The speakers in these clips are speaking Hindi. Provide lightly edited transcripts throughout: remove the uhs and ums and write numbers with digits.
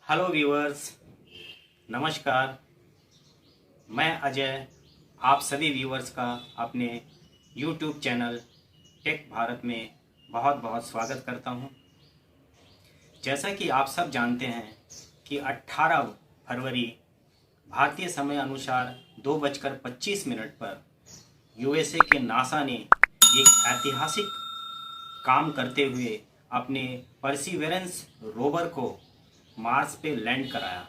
हेलो व्यूअर्स, नमस्कार। मैं अजय आप सभी व्यूअर्स का अपने YouTube चैनल टेक भारत में बहुत बहुत स्वागत करता हूं। जैसा कि आप सब जानते हैं कि 18 फरवरी भारतीय समय अनुसार 2:25 पर USA के नासा ने एक ऐतिहासिक काम करते हुए अपने परसिवरेंस रोवर को मार्स पे लैंड कराया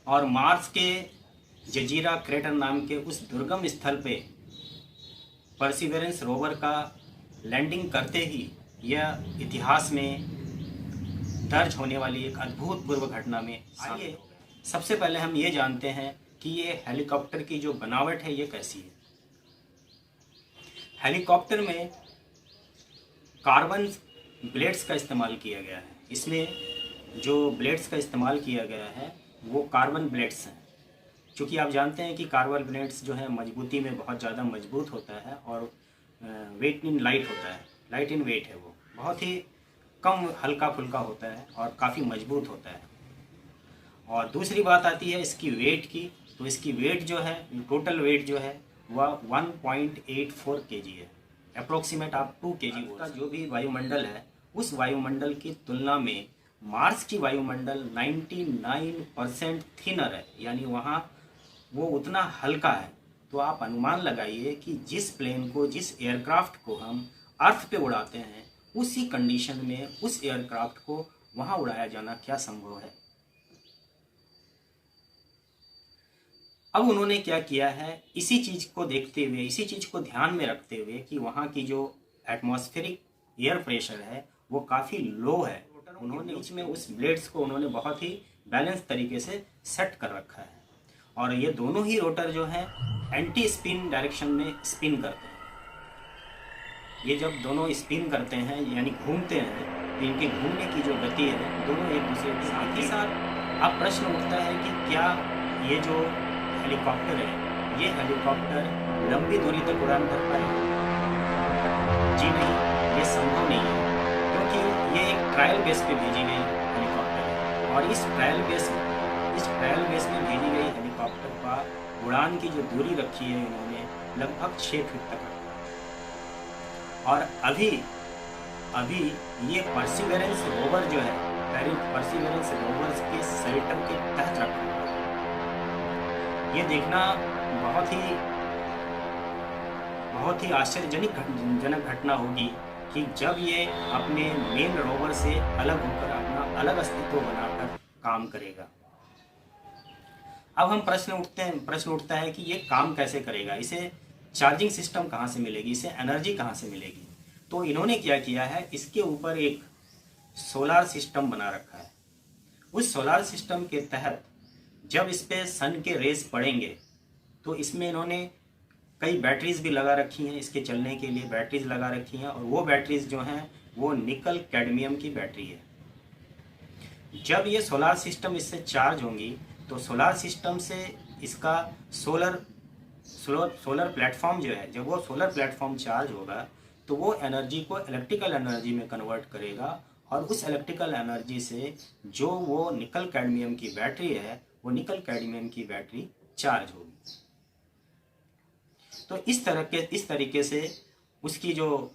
और मार्स के जजीरा क्रेटर नाम के उस दुर्गम स्थल पे परसिवरेंस रोवर का लैंडिंग करते ही यह इतिहास में दर्ज होने वाली एक अभूतपूर्व घटना में आइए सबसे पहले हम ये जानते हैं कि ये हेलीकॉप्टर की जो बनावट है ये कैसी है। हेलीकॉप्टर में कार्बन ब्लेड्स का इस्तेमाल किया गया है। इसमें जो ब्लेड्स का इस्तेमाल किया गया है वो कार्बन ब्लेड्स हैं। क्योंकि आप जानते हैं कि कार्बन ब्लेड्स जो है मजबूती में बहुत ज़्यादा मजबूत होता है और वेट इन लाइट होता है, लाइट इन वेट है, वो बहुत ही कम हल्का फुल्का होता है और काफ़ी मजबूत होता है। और दूसरी बात आती है इसकी वेट की, तो इसकी वेट जो है, टोटल वेट जो है वह 1.84 kg है, अप्रोक्सीमेट आप 2 kg का जो भी वायुमंडल है उस वायुमंडल की तुलना में मार्स की वायुमंडल 99% थिनर है, यानी वहाँ वो उतना हल्का है। तो आप अनुमान लगाइए कि जिस प्लेन को, जिस एयरक्राफ्ट को हम अर्थ पे उड़ाते हैं उसी कंडीशन में उस एयरक्राफ्ट को वहाँ उड़ाया जाना क्या संभव है। अब उन्होंने क्या किया है, इसी चीज़ को देखते हुए, इसी चीज़ को ध्यान में रखते हुए कि वहाँ की जो एटमॉस्फेरिक एयर प्रेशर है वो काफ़ी लो है, उन्होंने बीच में उस ब्लेड्स को उन्होंने बहुत ही बैलेंस तरीके से सेट कर रखा है। और ये दोनों ही रोटर जो है एंटी स्पिन डायरेक्शन में स्पिन करते हैं। ये जब दोनों स्पिन करते हैं यानी घूमते हैं तो इनके घूमने की जो गति है दोनों एक दूसरे के साथ ही साथ। अब प्रश्न उठता है कि क्या ये जो हेलीकॉप्टर है, ये हेलीकॉप्टर लंबी दूरी तक उड़ान कर पाएगा? जी नहीं, ये संभव नहीं है, क्योंकि ये एक ट्रायल बेस पे भेजी गई हेलीकॉप्टर है और इस ट्रायल बेस में भेजी गई हेलीकॉप्टर का उड़ान की जो दूरी रखी है इन्होंने लगभग 6 फीट तक रखा है। और अभी ये परसिवरेंस रोवर जो है, परसिवरेंस रोवर्स के शेल्टर के तहत रखा हुआ है। ये देखना बहुत ही आश्चर्यजनक घटना होगी कि जब ये अपने मेन रोवर से अलग होकर अपना अलग अस्तित्व बनाकर काम करेगा। अब हम प्रश्न उठता है कि ये काम कैसे करेगा, इसे चार्जिंग सिस्टम कहाँ से मिलेगी, इसे एनर्जी कहाँ से मिलेगी। तो इन्होंने क्या किया है, इसके ऊपर एक सोलार सिस्टम बना रखा है। उस सोलार सिस्टम के तहत जब इस पे सन के रेज पड़ेंगे तो इसमें इन्होंने कई बैटरीज भी लगा रखी हैं, इसके चलने के लिए बैटरीज लगा रखी हैं और वो बैटरीज जो हैं वो निकल कैडमियम की बैटरी है। जब ये सोलार सिस्टम इससे चार्ज होंगी तो सोलार सिस्टम से इसका सोलर प्लेटफॉर्म जो है, जब वो सोलर प्लेटफॉर्म चार्ज होगा तो वो एनर्जी को इलेक्ट्रिकल एनर्जी में कन्वर्ट करेगा और उस इलेक्ट्रिकल एनर्जी से जो वो निकल कैडमियम की बैटरी है वो निकल कैडमियम की बैटरी चार्ज होगी। तो इस तरीके से उसकी जो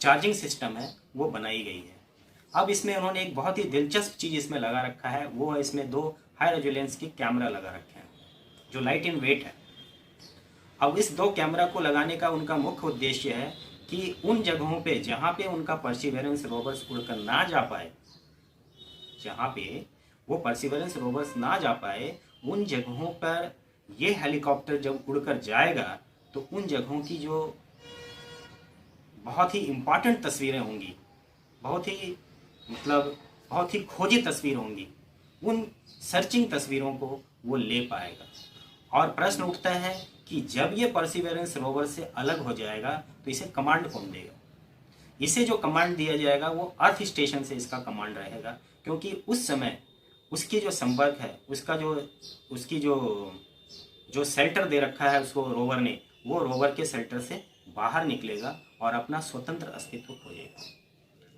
चार्जिंग सिस्टम है वो बनाई गई है। अब इसमें उन्होंने एक बहुत ही दिलचस्प चीज़ इसमें लगा रखा है, वो है इसमें 2 हाई रेजोलेंस की कैमरा लगा रखे हैं जो लाइट इन वेट है। अब इस 2 कैमरा को लगाने का उनका मुख्य उद्देश्य है कि उन जगहों पे जहाँ पे उनका परसिवरेंस रोवर्स उड़कर ना जा पाए, जहाँ पे वो परसिवरेंस रोवर्स ना जा पाए, उन जगहों पर ये हेलीकॉप्टर जब उड़कर जाएगा तो उन जगहों की जो बहुत ही इम्पॉर्टेंट तस्वीरें होंगी, बहुत ही खोजी तस्वीर होंगी, उन सर्चिंग तस्वीरों को वो ले पाएगा। और प्रश्न उठता है कि जब ये परसिवरेंस रोवर से अलग हो जाएगा तो इसे कमांड कौन देगा। इसे जो कमांड दिया जाएगा वो अर्थ स्टेशन से इसका कमांड रहेगा, क्योंकि उस समय उसकी जो संपर्क है, उसकी जो जो शेल्टर दे रखा है उसको रोवर ने, वो रोवर के शेल्टर से बाहर निकलेगा और अपना स्वतंत्र अस्तित्व खोजेगा।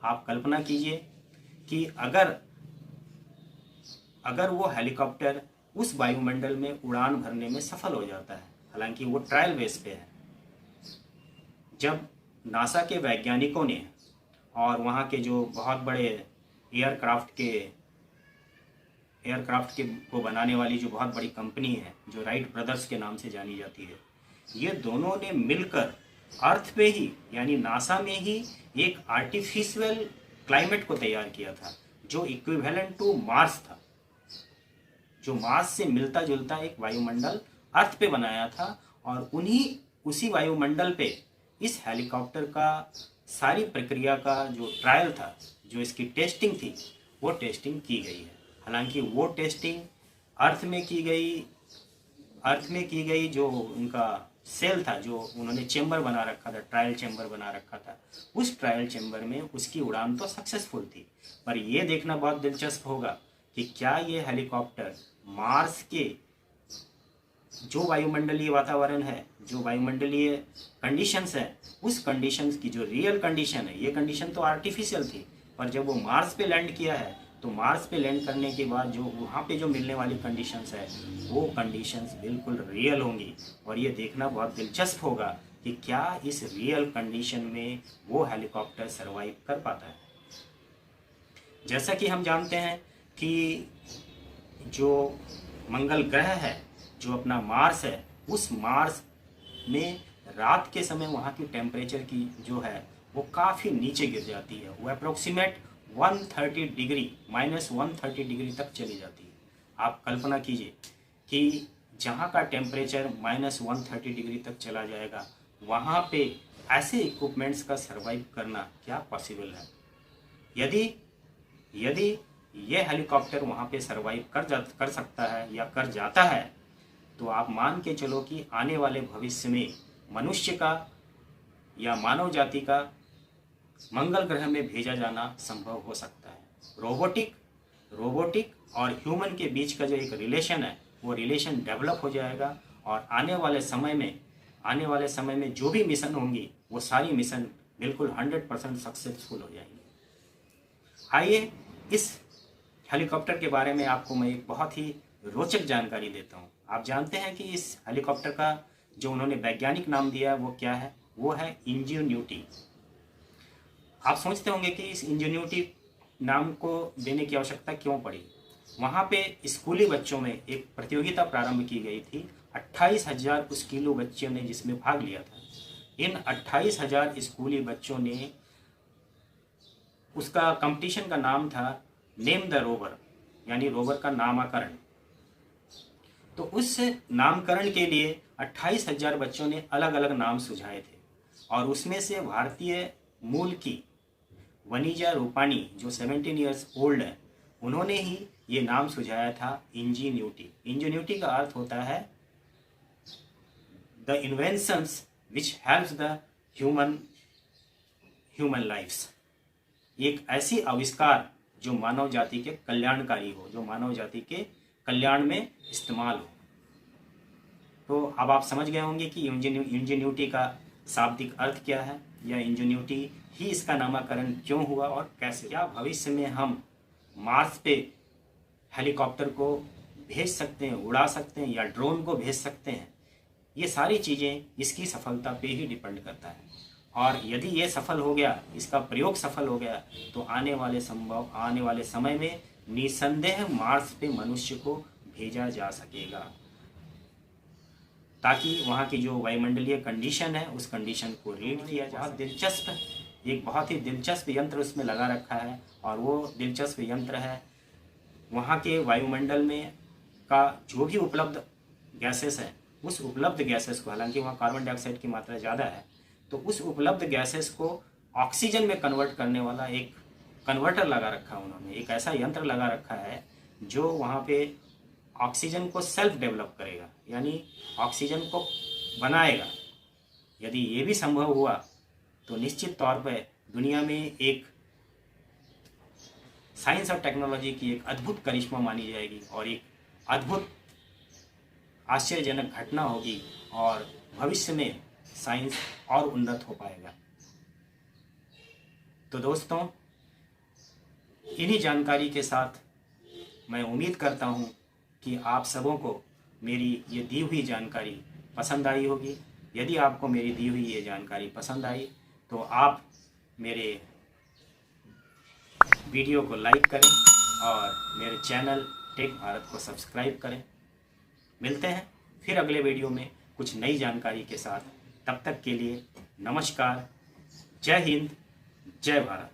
आप कल्पना कीजिए कि अगर वो हेलीकॉप्टर उस वायुमंडल में उड़ान भरने में सफल हो जाता है, हालांकि वो ट्रायल बेस पे है। जब नासा के वैज्ञानिकों ने और वहाँ के जो बहुत बड़े एयरक्राफ्ट के को बनाने वाली जो बहुत बड़ी कंपनी है, जो राइट ब्रदर्स के नाम से जानी जाती है, ये दोनों ने मिलकर अर्थ पे ही, यानी नासा में ही, एक आर्टिफिशियल क्लाइमेट को तैयार किया था जो इक्विवेलेंट टू मार्स था, जो मार्स से मिलता जुलता एक वायुमंडल अर्थ पे बनाया था। और उसी वायुमंडल पे इस हेलीकॉप्टर का सारी प्रक्रिया का जो ट्रायल था, जो इसकी टेस्टिंग थी, वो टेस्टिंग की गई है। हालांकि वो टेस्टिंग अर्थ में की गई जो उनका सेल था, जो उन्होंने चेंबर बना रखा था, ट्रायल चेंबर बना रखा था, उस ट्रायल चेंबर में उसकी उड़ान तो सक्सेसफुल थी। पर यह देखना बहुत दिलचस्प होगा कि क्या ये हेलीकॉप्टर मार्स के जो वायुमंडलीय वातावरण है, जो वायुमंडलीय कंडीशंस है, उस कंडीशंस की जो रियल कंडीशन है, ये कंडीशन तो आर्टिफिशियल थी, पर जब वो मार्स पे लैंड किया है तो मार्स पे लैंड करने के बाद जो वहाँ पे जो मिलने वाली कंडीशंस है, वो कंडीशंस बिल्कुल रियल होंगी। और ये देखना बहुत दिलचस्प होगा कि क्या इस रियल कंडीशन में वो हेलीकॉप्टर सर्वाइव कर पाता है। जैसा कि हम जानते हैं कि जो मंगल ग्रह है, जो अपना मार्स है, उस मार्स में रात के समय वहाँ की टेम्परेचर की जो है वो काफ़ी नीचे गिर जाती है। वो अप्रोक्सीमेट -130 डिग्री तक चली जाती है। आप कल्पना कीजिए कि जहाँ का टेम्परेचर -130 डिग्री तक चला जाएगा, वहाँ पे ऐसे इक्विपमेंट्स का सर्वाइव करना क्या पॉसिबल है। यदि ये हेलीकॉप्टर वहाँ पे सर्वाइव कर सकता है या कर जाता है, तो आप मान के चलो कि आने वाले भविष्य में मनुष्य का या मानव जाति का मंगल ग्रह में भेजा जाना संभव हो सकता है। रोबोटिक और ह्यूमन के बीच का जो एक रिलेशन है, वो रिलेशन डेवलप हो जाएगा और आने वाले समय में जो भी मिशन होंगी, वो सारी मिशन बिल्कुल 100% सक्सेसफुल हो जाएंगी। आइए इस हेलीकॉप्टर के बारे में आपको मैं एक बहुत ही रोचक जानकारी देता हूँ। आप जानते हैं कि इस हेलीकॉप्टर का जो उन्होंने वैज्ञानिक नाम दिया है वो क्या है? वो है इंजेन्यूटी। आप सोचते होंगे कि इस इंजेन्यूटी नाम को देने की आवश्यकता क्यों पड़ी। वहाँ पे स्कूली बच्चों में एक प्रतियोगिता प्रारंभ की गई थी। 28,000 स्कूली बच्चों ने जिसमें भाग लिया था। इन 28,000 स्कूली बच्चों ने, उसका कंपटीशन का नाम था नेम द रोवर, यानी रोवर का नामकरण। तो उस नामकरण के लिए 28,000 बच्चों ने अलग अलग नाम सुझाए थे और उसमें से भारतीय मूल की वनीजा रूपानी, जो 17 ईयर्स ओल्ड है, उन्होंने ही ये नाम सुझाया था इंजेन्यूटी। इंजेन्यूटी का अर्थ होता है the inventions which helps the human lifes. एक ऐसी आविष्कार जो मानव जाति के कल्याणकारी हो, जो मानव जाति के कल्याण में इस्तेमाल हो। तो अब आप समझ गए होंगे कि इंजेन्यूटी का शाब्दिक अर्थ क्या है, या इंजेन्यूटी ही इसका नामकरण क्यों हुआ और कैसे। क्या भविष्य में हम मार्स पे हेलीकॉप्टर को भेज सकते हैं, उड़ा सकते हैं, या ड्रोन को भेज सकते हैं? ये सारी चीज़ें इसकी सफलता पे ही डिपेंड करता है। और यदि ये सफल हो गया, इसका प्रयोग सफल हो गया, तो आने वाले समय में निसंदेह मार्स पे मनुष्य को भेजा जा सकेगा, ताकि वहाँ की जो वायुमंडलीय कंडीशन है, उस कंडीशन को रीड किया जाए। बहुत ही दिलचस्प यंत्र उसमें लगा रखा है, और वो दिलचस्प यंत्र है वहाँ के वायुमंडल में का जो भी उपलब्ध गैसेस है, उस उपलब्ध गैसेस को, हालांकि वहाँ कार्बन डाइऑक्साइड की मात्रा ज़्यादा है, तो उस उपलब्ध गैसेस को ऑक्सीजन में कन्वर्ट करने वाला एक कन्वर्टर लगा रखा है उन्होंने। एक ऐसा यंत्र लगा रखा है जो वहाँ पे ऑक्सीजन को सेल्फ डेवलप करेगा, यानी ऑक्सीजन को बनाएगा। यदि ये भी संभव हुआ तो निश्चित तौर पर दुनिया में एक साइंस और टेक्नोलॉजी की एक अद्भुत करिश्मा मानी जाएगी और एक अद्भुत आश्चर्यजनक घटना होगी और भविष्य में साइंस और उन्नत हो पाएगा। तो दोस्तों, इन्हीं जानकारी के साथ मैं उम्मीद करता हूँ कि आप सबों को मेरी ये दी हुई जानकारी पसंद आई होगी। यदि आपको मेरी दी हुई ये जानकारी पसंद आई तो आप मेरे वीडियो को लाइक करें और मेरे चैनल टेक भारत को सब्सक्राइब करें। मिलते हैं फिर अगले वीडियो में कुछ नई जानकारी के साथ। तब तक के लिए नमस्कार, जय हिंद, जय भारत।